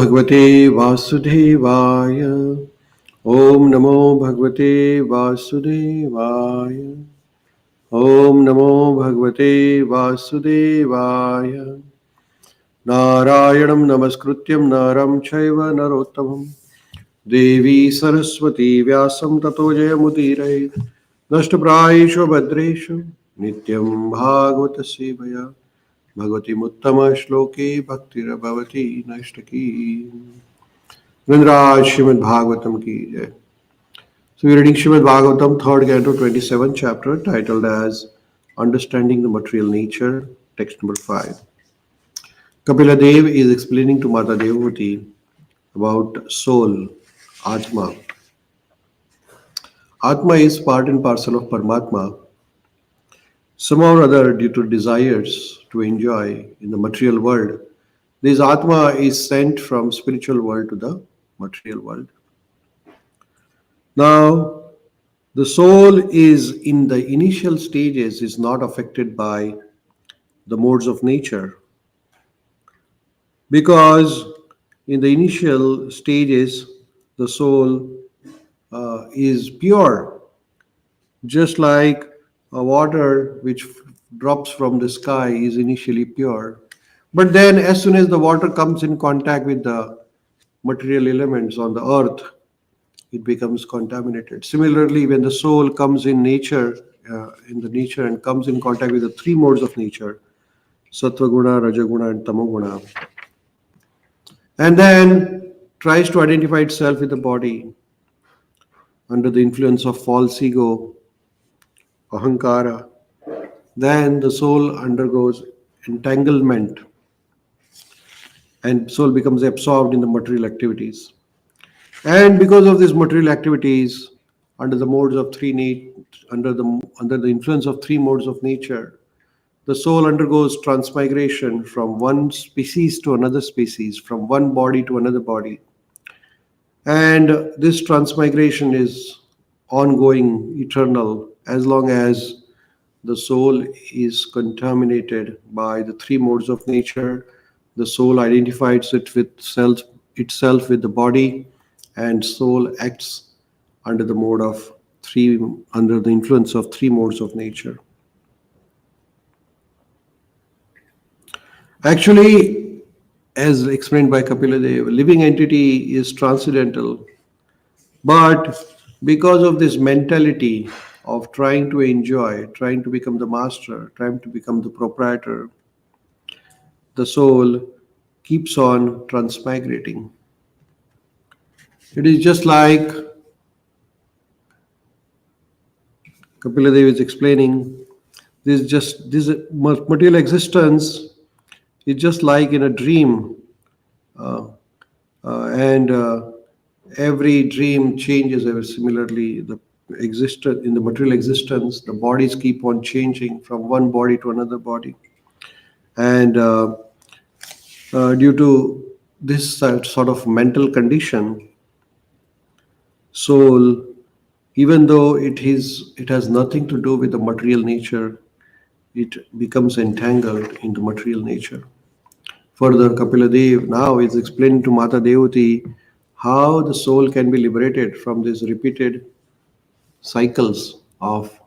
Bhagavate Vasudevaya. Om Namo Bhagavate Vasudevaya. Om Namo Bhagavate Vasudevaya. Narayanam Namaskrutyam Naram Chaiva Narottamam Devi Saraswati Vyasam Tato Jayamudire Nashtaprayeshu Bhadreshu Nityam Bhagavata Sevaya Bhagavati Muttama Shloke Bhaktira Bhavati Nashtaki. Vinraj Srimad Bhagavatam ki jai. So we're reading Srimad Bhagavatam, 3rd canto, 27th chapter, titled as Understanding the Material Nature, text number 5. Kapila Dev is explaining to Mata Devavati about soul, Atma. Atma is part and parcel of Paramatma. Somehow or other, due to desires to enjoy in the material world, this Atma is sent from spiritual world to the material world. Now, the soul is in the initial stages is not affected by the modes of nature, because in the initial stages the soul is pure, just like a water which drops from the sky is initially pure. But then as soon as the water comes in contact with the material elements on the earth, it becomes contaminated. Similarly, when the soul comes in nature, and comes in contact with the three modes of nature, sattva guna, rajaguna, and tamoguna, and then tries to identify itself with the body under the influence of false ego, ahankara, then the soul undergoes entanglement and soul becomes absorbed in the material activities. And because of these material activities, under the modes of under the influence of three modes of nature, the soul undergoes transmigration from one species to another species, from one body to another body. And this transmigration is ongoing, eternal, as long as the soul is contaminated by the three modes of nature. The soul identifies itself with the body, and soul acts under the influence of three modes of nature. Actually, as explained by Kapila Dev, living entity is transcendental, but because of this mentality of trying to enjoy, trying to become the master, trying to become the proprietor, the soul keeps on transmigrating. It is just like Kapila Dev is explaining, this material existence is just like in a dream, and every dream changes. Ever similarly, in the material existence, the bodies keep on changing from one body to another body, and due to this sort of mental condition, soul, even though it has nothing to do with the material nature, it becomes entangled in the material nature. Further, Kapila Dev now is explaining to Mata Devati how the soul can be liberated from these repeated cycles of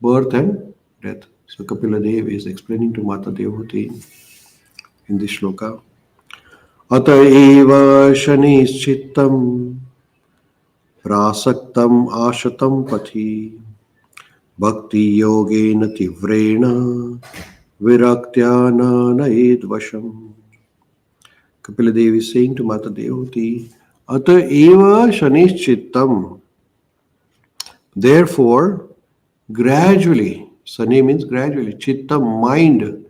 birth and death. So Kapila Dev is explaining to Mata Devati in this shloka. Ata eva shanischittam prasaktam ashatam pathi bhakti yogena tivrena viraktya naid vasham. Kapila Devi is saying to Mata Devati, Ata eva shanischittam. Therefore, gradually, Shani means gradually, chittam, mind,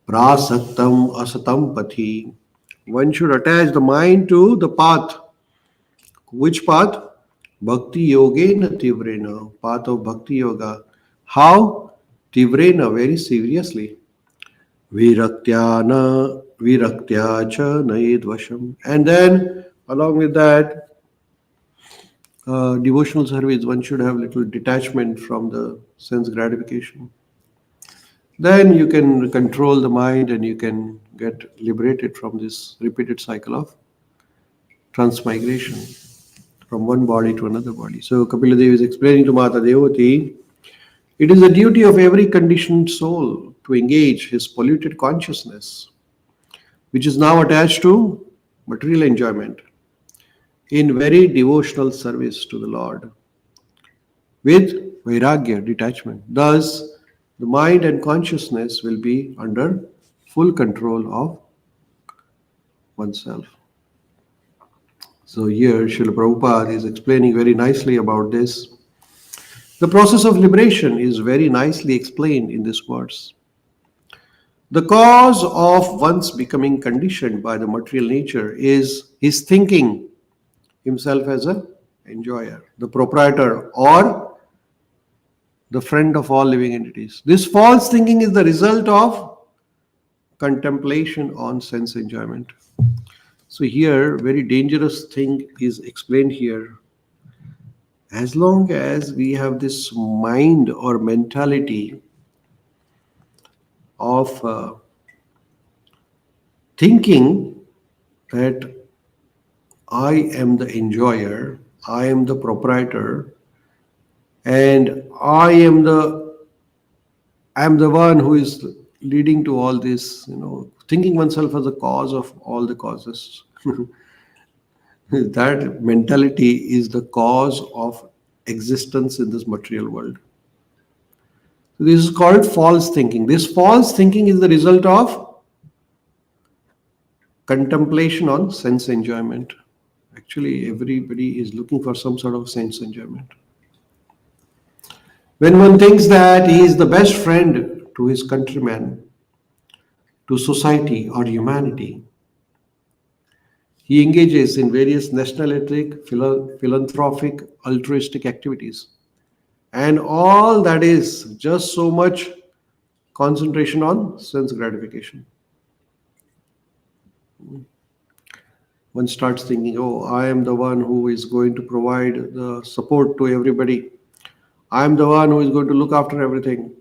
prasaktam asatam pathi. One should attach the mind to the path. Which path? Bhakti yogena tivrena, path of bhakti yoga. How? Tivrena, very seriously. Viraktya cha naidvasham. And then, along with that, devotional service, one should have little detachment from the sense gratification. Then you can control the mind and you can get liberated from this repeated cycle of transmigration from one body to another body. So Kapila Devi is explaining to Mata Devati, it is the duty of every conditioned soul to engage his polluted consciousness, which is now attached to material enjoyment, in very devotional service to the Lord, with vairagya, detachment. Thus, the mind and consciousness will be under full control of oneself. So here Srila Prabhupada is explaining very nicely about this. The process of liberation is very nicely explained in this verse. The cause of one's becoming conditioned by the material nature is his thinking himself as a enjoyer, the proprietor, or the friend of all living entities. This false thinking is the result of contemplation on sense enjoyment. So here, very dangerous thing is explained here. As long as we have this mind or mentality of thinking that I am the enjoyer, I am the proprietor, and I am the one who is leading to all this, thinking oneself as the cause of all the causes. That mentality is the cause of existence in this material world. So this is called false thinking. This false thinking is the result of contemplation on sense enjoyment. Actually, everybody is looking for some sort of sense enjoyment. When one thinks that he is the best friend to his countrymen, to society or humanity, he engages in various nationalistic, philanthropic, altruistic activities. And all that is just so much concentration on sense gratification. One starts thinking, oh, I am the one who is going to provide the support to everybody. I am the one who is going to look after everything.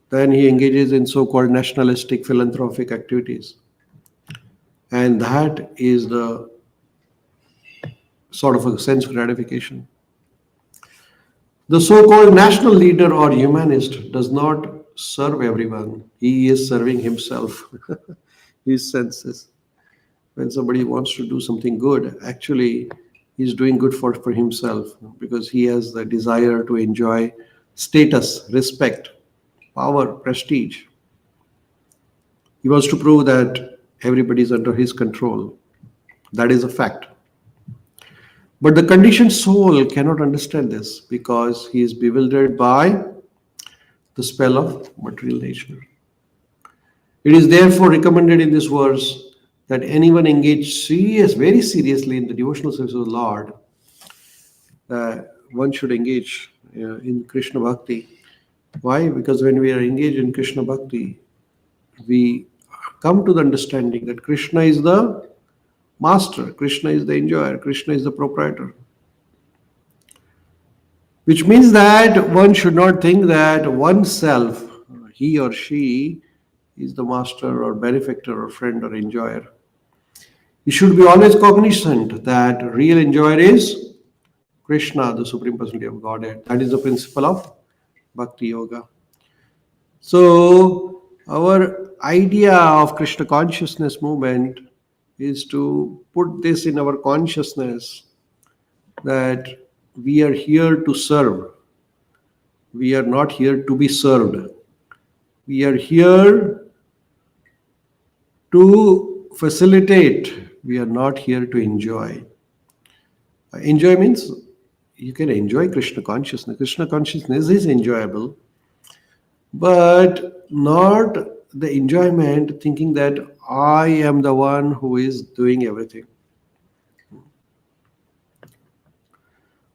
Then he engages in so-called nationalistic, philanthropic activities. And that is the sort of a sense gratification. The so-called national leader or humanist does not serve everyone. He is serving himself, his senses. When somebody wants to do something good, actually he's doing good for himself because he has the desire to enjoy status, respect, power, prestige. He wants to prove that everybody is under his control. That is a fact. But the conditioned soul cannot understand this because he is bewildered by the spell of material nature. It is therefore recommended in this verse that anyone engaged very seriously in the devotional service of the Lord, one should engage in Krishna Bhakti. Why? Because when we are engaged in Krishna Bhakti, we come to the understanding that Krishna is the master, Krishna is the enjoyer, Krishna is the proprietor. Which means that one should not think that oneself, he or she, is the master or benefactor or friend or enjoyer. You should be always cognizant that real enjoyer is Krishna, the Supreme Personality of Godhead. That is the principle of Bhakti Yoga. So, our idea of Krishna consciousness movement is to put this in our consciousness that we are here to serve. We are not here to be served. We are here to facilitate. We are not here to enjoy. Enjoy means you can enjoy Krishna consciousness. Krishna consciousness is enjoyable, but not the enjoyment thinking that I am the one who is doing everything.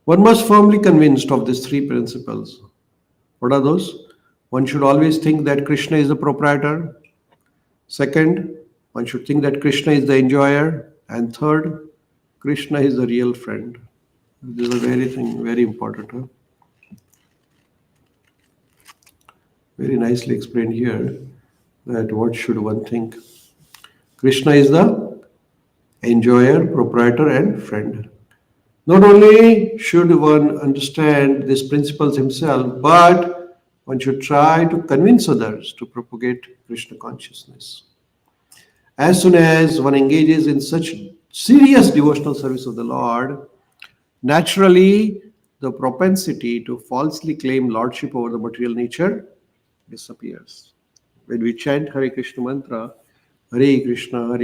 One must firmly convinced of these three principles. What are those? One should always think that Krishna is the proprietor. Second, one should think that Krishna is the enjoyer. And third, Krishna is the real friend. This is a very important. Huh? Very nicely explained here that what should one think. Krishna is the enjoyer, proprietor, and friend. Not only should one understand these principles himself, but one should try to convince others to propagate Krishna consciousness. As soon as one engages in such serious devotional service of the Lord, naturally the propensity to falsely claim lordship over the material nature disappears. When we chant Hare Krishna mantra, Hare Krishna,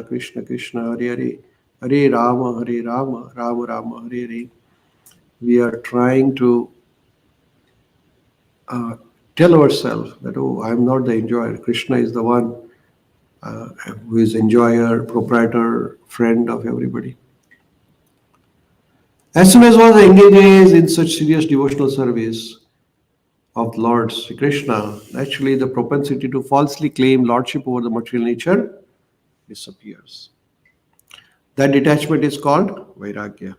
Krishna Krishna, Hare Hare, Hare Rama, Rama Rama, Hare Hare, we are trying to uh, tell ourselves that, oh, I'm not the enjoyer. Krishna is the one uh, who is enjoyer, proprietor, friend of everybody. As soon as one engages in such serious devotional service of Lord Sri Krishna, actually the propensity to falsely claim lordship over the material nature disappears. That detachment is called Vairagya.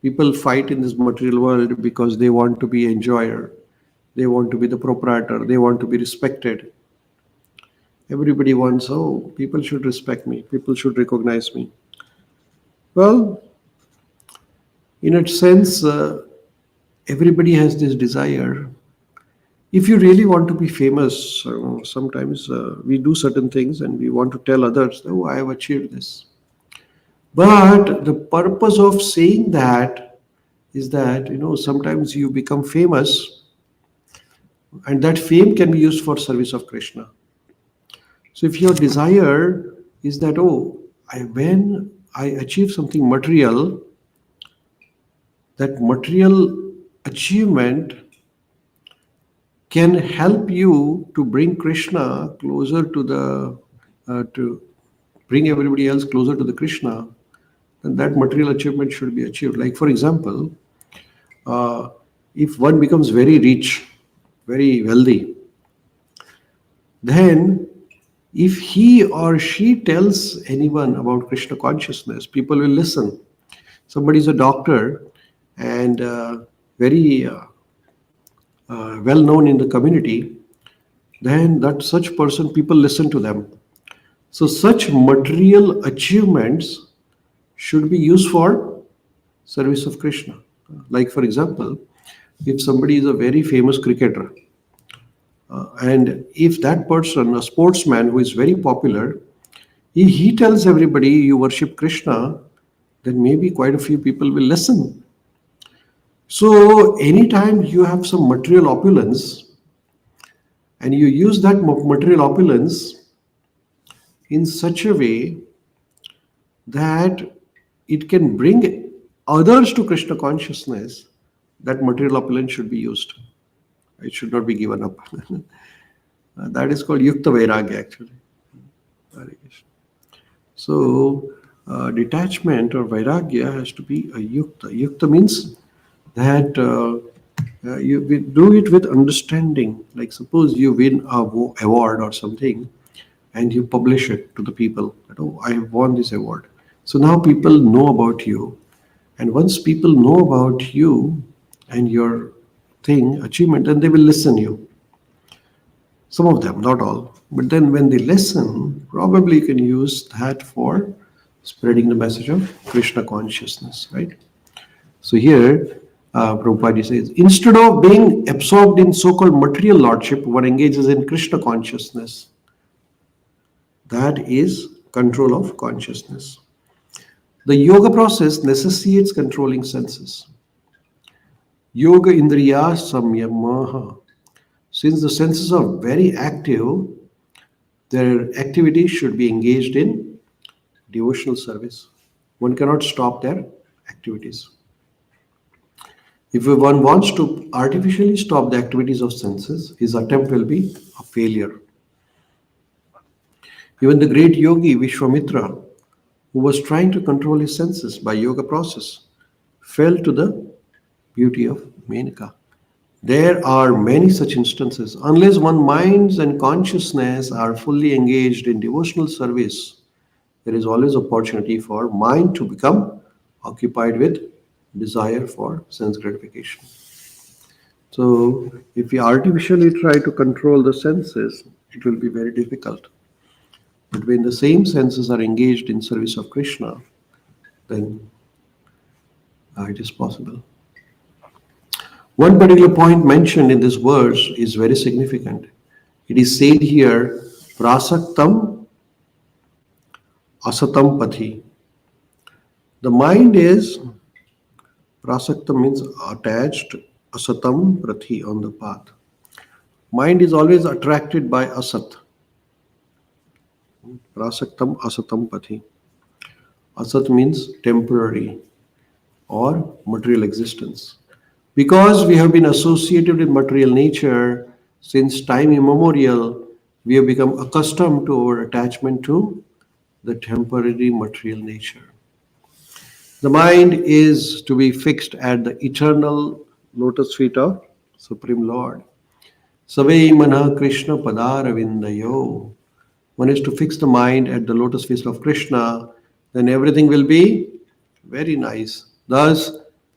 People fight in this material world because they want to be enjoyer, they want to be the proprietor, they want to be respected. Everybody wants, oh, people should respect me, people should recognize me. Well, in a sense, everybody has this desire. If you really want to be famous, sometimes we do certain things and we want to tell others, oh, I have achieved this. But the purpose of saying that is that, sometimes you become famous and that fame can be used for service of Krishna. So if your desire is that, oh, when I achieve something material, that material achievement can help you to bring Krishna closer to to bring everybody else closer to the Krishna, then that material achievement should be achieved. Like for example, uh, if one becomes very rich, very wealthy, then if he or she tells anyone about Krishna consciousness, people will listen. Somebody is a doctor and very well known in the community, then that such person, people listen to them. So such material achievements should be used for service of Krishna. Like for example, if somebody is a very famous cricketer, and if that person, a sportsman who is very popular, he tells everybody you worship Krishna, then maybe quite a few people will listen. So anytime you have some material opulence and you use that material opulence in such a way that it can bring others to Krishna consciousness, that material opulence should be used. It should not be given up. That is called Yukta Vairagya actually. Hare Krishna. So detachment or Vairagya has to be a Yukta. Yukta means that you do it with understanding. Like suppose you win a award or something and you publish it to the people that, oh, I have won this award. So now people know about you. And once people know about you and your achievement, then they will listen you. Some of them, not all. But then when they listen, probably you can use that for spreading the message of Krishna consciousness, right? So here, Prabhupada says, instead of being absorbed in so-called material lordship, one engages in Krishna consciousness. That is control of consciousness. The yoga process necessitates controlling senses. Yoga indriya samyamaha. Since the senses are very active, their activity should be engaged in devotional service. One cannot stop their activities. If one wants to artificially stop the activities of senses, his attempt will be a failure. Even the great yogi Vishwamitra, who was trying to control his senses by yoga process, fell to the beauty of Menaka. There are many such instances. Unless one's minds and consciousness are fully engaged in devotional service, there is always opportunity for mind to become occupied with desire for sense gratification. So, if we artificially try to control the senses, it will be very difficult. But when the same senses are engaged in service of Krishna, then it is possible. One particular point mentioned in this verse is very significant. It is said here, prasaktam asatam pathi. The mind is, prasaktam means attached, asatam prathi, on the path. Mind is always attracted by asat. Prasaktam asatam pathi. Asat means temporary or material existence. Because we have been associated with material nature since time immemorial, we have become accustomed to our attachment to the temporary material nature. The mind is to be fixed at the eternal lotus feet of Supreme Lord. Savai Mana Krishna Padaravindayo. One is to fix the mind at the lotus feet of Krishna, then everything will be very nice. Thus,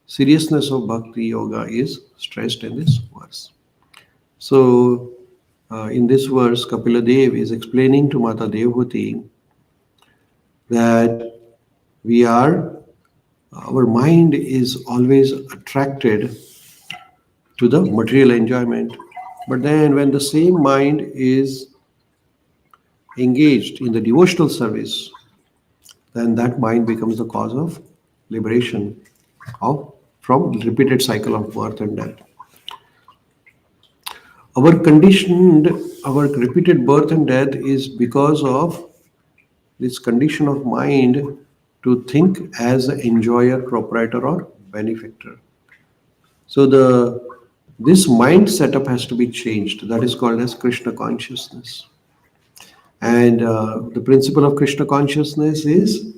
seriousness of bhakti yoga is stressed in this verse. So, in this verse, Kapila Dev is explaining to Mata Devhuti that our mind is always attracted to the material enjoyment. But then when the same mind is engaged in the devotional service, then that mind becomes the cause of liberation from repeated cycle of birth and death. Our repeated birth and death is because of this condition of mind to think as an enjoyer, proprietor, or benefactor. So this mind setup has to be changed. That is called as Krishna consciousness. And the principle of Krishna consciousness is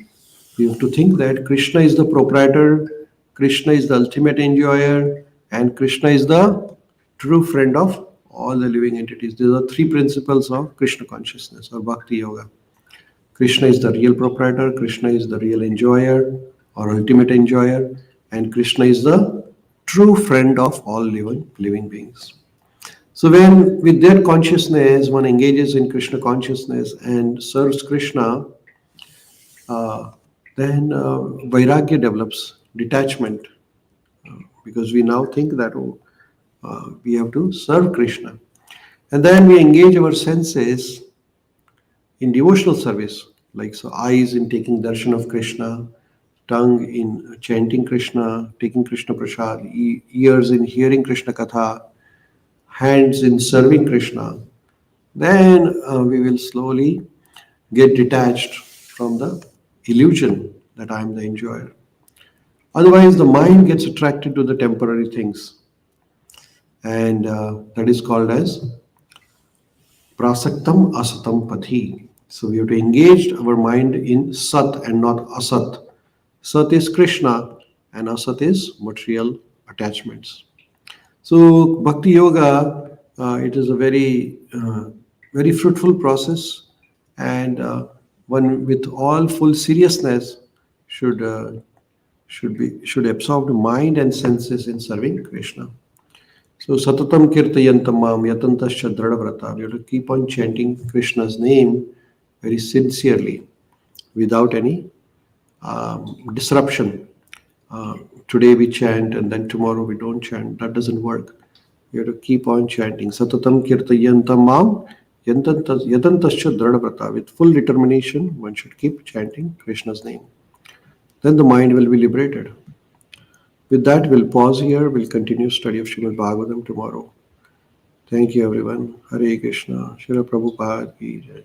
you have to think that Krishna is the proprietor, Krishna is the ultimate enjoyer, and Krishna is the true friend of all the living entities. These are three principles of Krishna consciousness or Bhakti Yoga. Krishna is the real proprietor, Krishna is the real enjoyer or ultimate enjoyer, and Krishna is the true friend of all living beings. So when with that consciousness one engages in Krishna consciousness and serves Krishna, then vairagya develops, detachment, because we now think that we have to serve Krishna. And then we engage our senses in devotional service, like so eyes in taking darshan of Krishna, tongue in chanting Krishna, taking Krishna Prashad, ears in hearing Krishna Katha, hands in serving Krishna. Then we will slowly get detached from the illusion that I am the enjoyer. Otherwise, the mind gets attracted to the temporary things, and that is called as prasaktam asatam pathi. So we have to engage our mind in sat and not asat. Sat is Krishna and asat is material attachments. So Bhakti Yoga, it is a very, very fruitful process, and one with all full seriousness should absorb the mind and senses in serving Krishna. So Satatam Kirtayantam Mam Yatantascha Dradavrata. We have to keep on chanting Krishna's name very sincerely, without any disruption. Today we chant and then tomorrow we don't chant. That doesn't work. You have to keep on chanting. Satatam Kirtayantam Mam Yatantascha Dradavrata. With full determination, one should keep chanting Krishna's name. Then the mind will be liberated. With that, we'll pause here. We'll continue study of Srimad Bhagavatam tomorrow. Thank you, everyone. Hare Krishna. Srila Prabhupada ki jai.